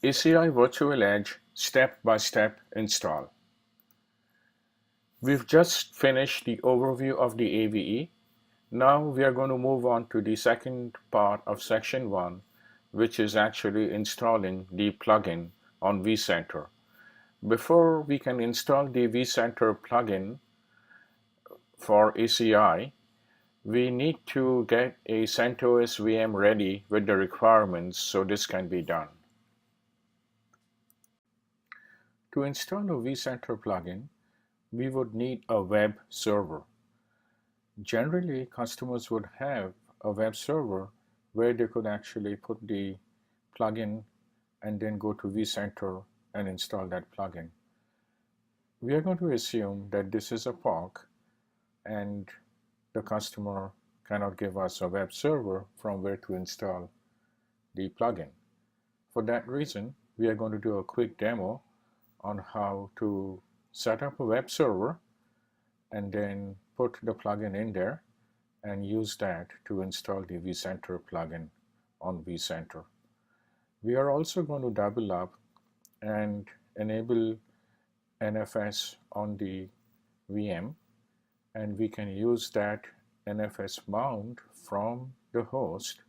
ACI Virtual Edge Step-by-Step Install. We've just finished the overview of the AVE. Now we are going to move on to the second part of section 1, which is actually installing the plugin on vCenter. Before we can install the vCenter plugin for ACI, we need to get a CentOS VM ready with the requirements so this can be done. To install a vCenter plugin, we would need a web server. Generally, customers would have a web server where they could actually put the plugin and then go to vCenter and install that plugin. We are going to assume that this is a POC and the customer cannot give us a web server from where to install the plugin. For that reason, we are going to do a quick demo on how to set up a web server and then put the plugin in there and use that to install the vCenter plugin on vCenter. We are also going to double up and enable NFS on the VM, and we can use that NFS mount from the host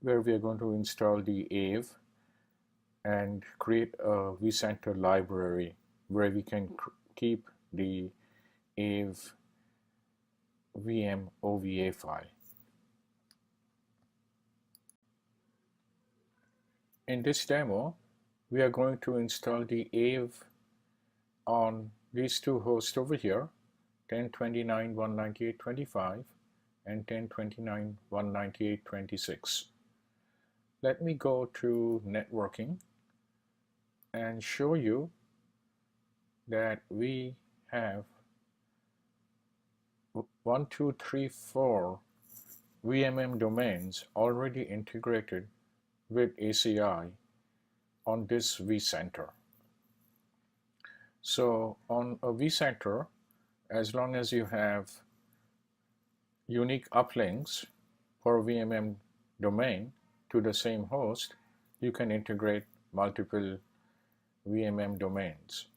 where we are going to install the AVE and create a vCenter library where we can keep the AVE VM OVA file. In this demo, we are going to install the AVE on these two hosts over here, 1029.198.25 and 1029.198.26. Let me go to networking and show you that we have 1, 2, 3, 4 VMM domains already integrated with ACI on this vCenter. So on a vCenter, as long as you have unique uplinks per VMM domain to the same host, you can integrate multiple VMM domains.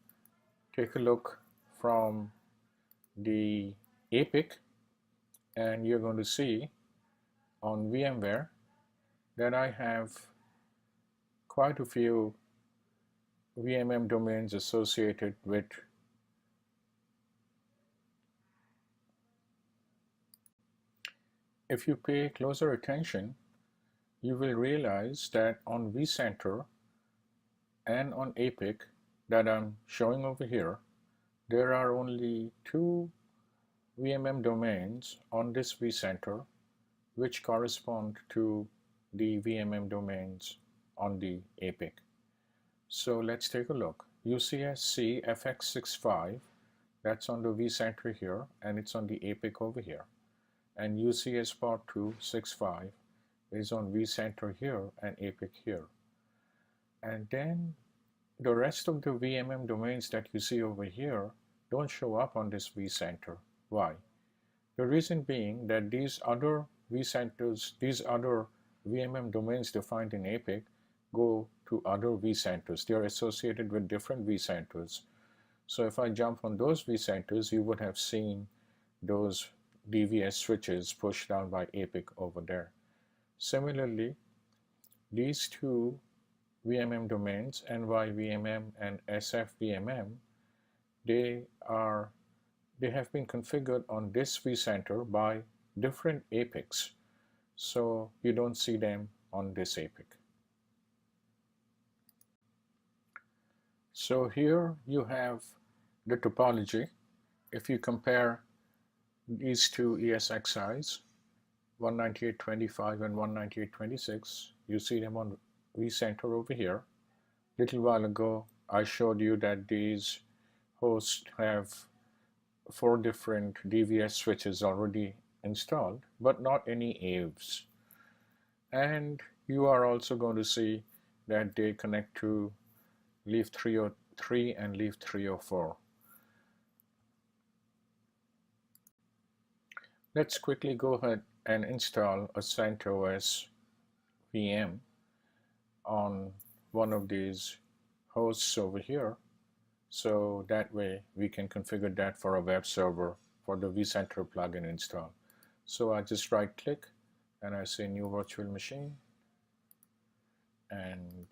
Take a look from the APIC and you're going to see on VMware that I have quite a few VMM domains associated with If you pay closer attention, you will realize that on vCenter and on APIC that I'm showing over here, there are only 2 VMM domains on this vCenter which correspond to the VMM domains on the APIC. So let's take a look. UCSC FX65, that's on the vCenter here and it's on the APIC over here. And UCS Part2 65 is on vCenter here and APIC here. And then the rest of the VMM domains that you see over here don't show up on this vCenter. Why? The reason being that these other vCenters, these other VMM domains defined in APIC go to other vCenters. They are associated with different vCenters. So if I jump on those vCenters, you would have seen those DVS switches pushed down by APIC over there. Similarly, these two VMM domains, NYVMM and SFVMM, they have been configured on this vCenter by different APICs, so you don't see them on this APIC. So here you have the topology. If you compare these two ESXIs, 198.25 and 198.26, you see them on vCenter over here. A little while ago, I showed you that these hosts have 4 different DVS switches already installed, but not any AVEs. And you are also going to see that they connect to leaf 303 and leaf 304. Let's quickly go ahead and install a CentOS VM on one of these hosts over here, so that way we can configure that for a web server for the vCenter plugin install. So I just right click and I say new virtual machine, and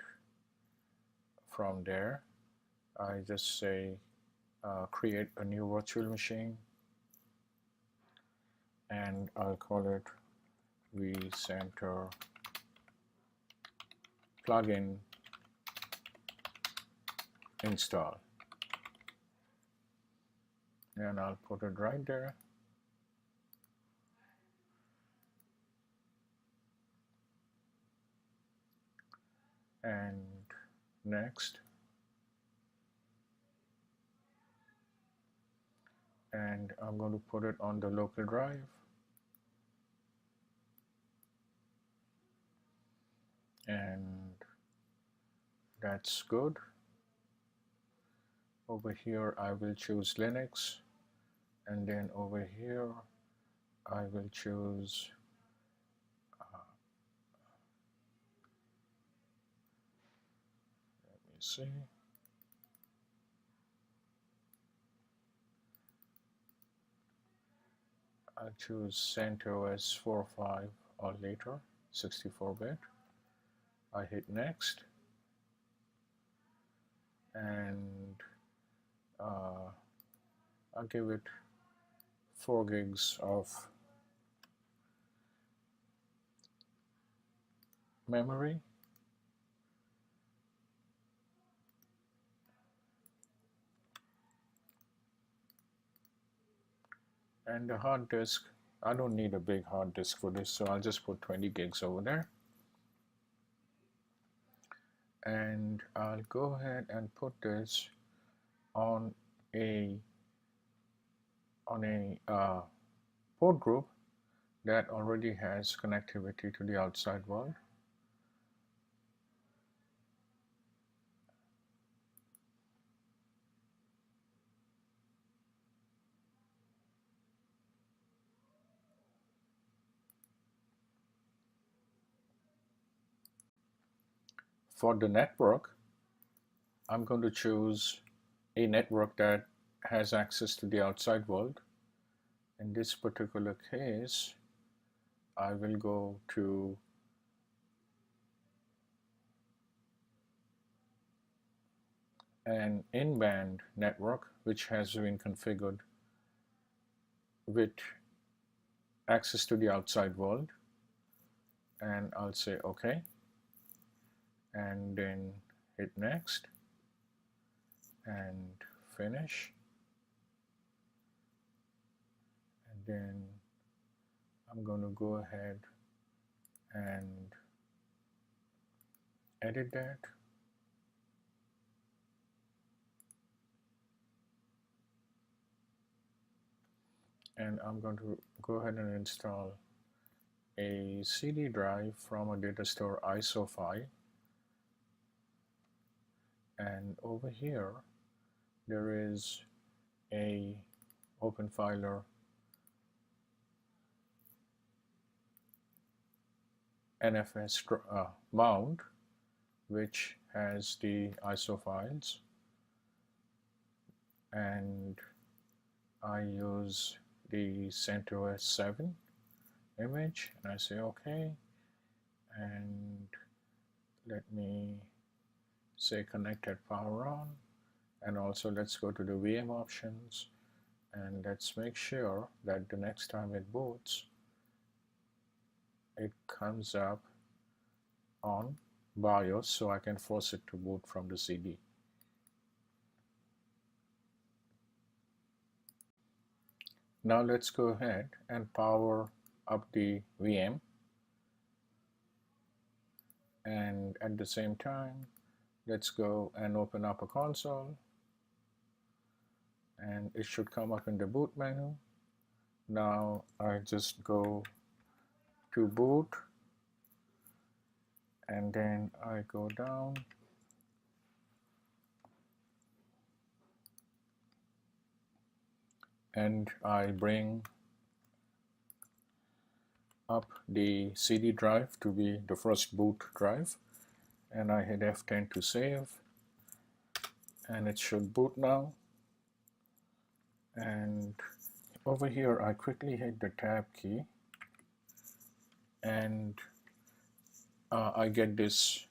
from there I just say create a new virtual machine, and I'll call it vCenter plugin install, and I'll put it right there. And next, and I'm going to put it on the local drive. And that's good. Over here I will choose Linux, and then over here I will choose let me see, I'll choose CentOS 4.5 or later, 64-bit. I hit next, and I'll give it 4 gigs of memory, and the hard disk, I don't need a big hard disk for this, so I'll just put 20 gigs over there. And I'll go ahead and put this on a port group that already has connectivity to the outside world. For the network, I'm going to choose a network that has access to the outside world. In this particular case, I will go to an in-band network which has been configured with access to the outside world, and I'll say OK, and then hit next and finish, and then I'm going to go ahead and edit that. And I'm going to go ahead and install a CD drive from a data store ISO file. And over here, there is a OpenFiler NFS mount, which has the ISO files. And I use the CentOS 7 image, and I say OK, and let me say connected power on, and also let's go to the VM options, and let's make sure that the next time it boots, it comes up on BIOS so I can force it to boot from the CD. Now let's go ahead and power up the VM, and at the same time let's go and open up a console, and it should come up in the boot menu. Now I just go to boot, and then I go down and I bring up the CD drive to be the first boot drive, and I hit F10 to save, and it should boot now. And over here I quickly hit the tab key, and I get this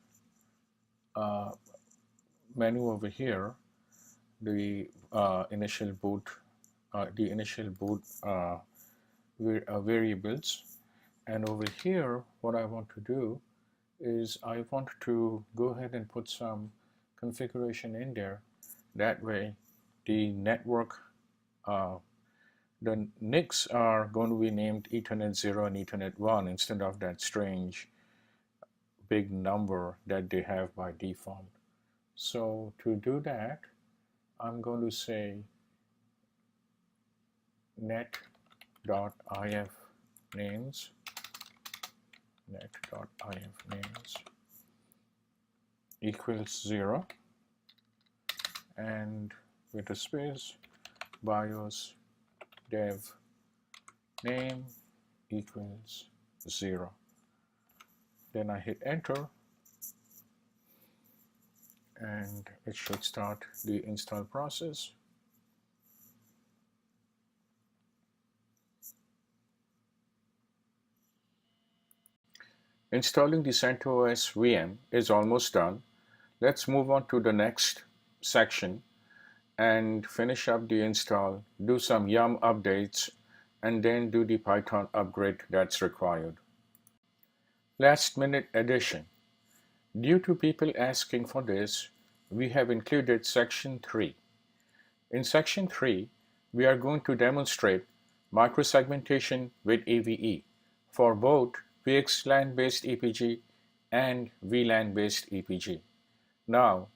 menu over here, the initial boot variables. And over here what I want to do is I want to go ahead and put some configuration in there. That way the network, the NICs are going to be named Ethernet 0 and Ethernet 1 instead of that strange big number that they have by default. So to do that, I'm going to say net.if names equals 0, and with a space BIOS dev name equals 0. Then I hit enter, and it should start the install process. Installing the CentOS VM is almost done. Let's move on to the next section and finish up the install, do some yum updates, and then do the Python upgrade that's required. Last minute addition. Due to people asking for this, we have included section 3. In section 3, we are going to demonstrate microsegmentation with AVE for both VXLAN-based EPG and VLAN-based EPG. Now,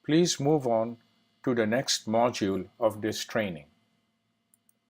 please move on to the next module of this training.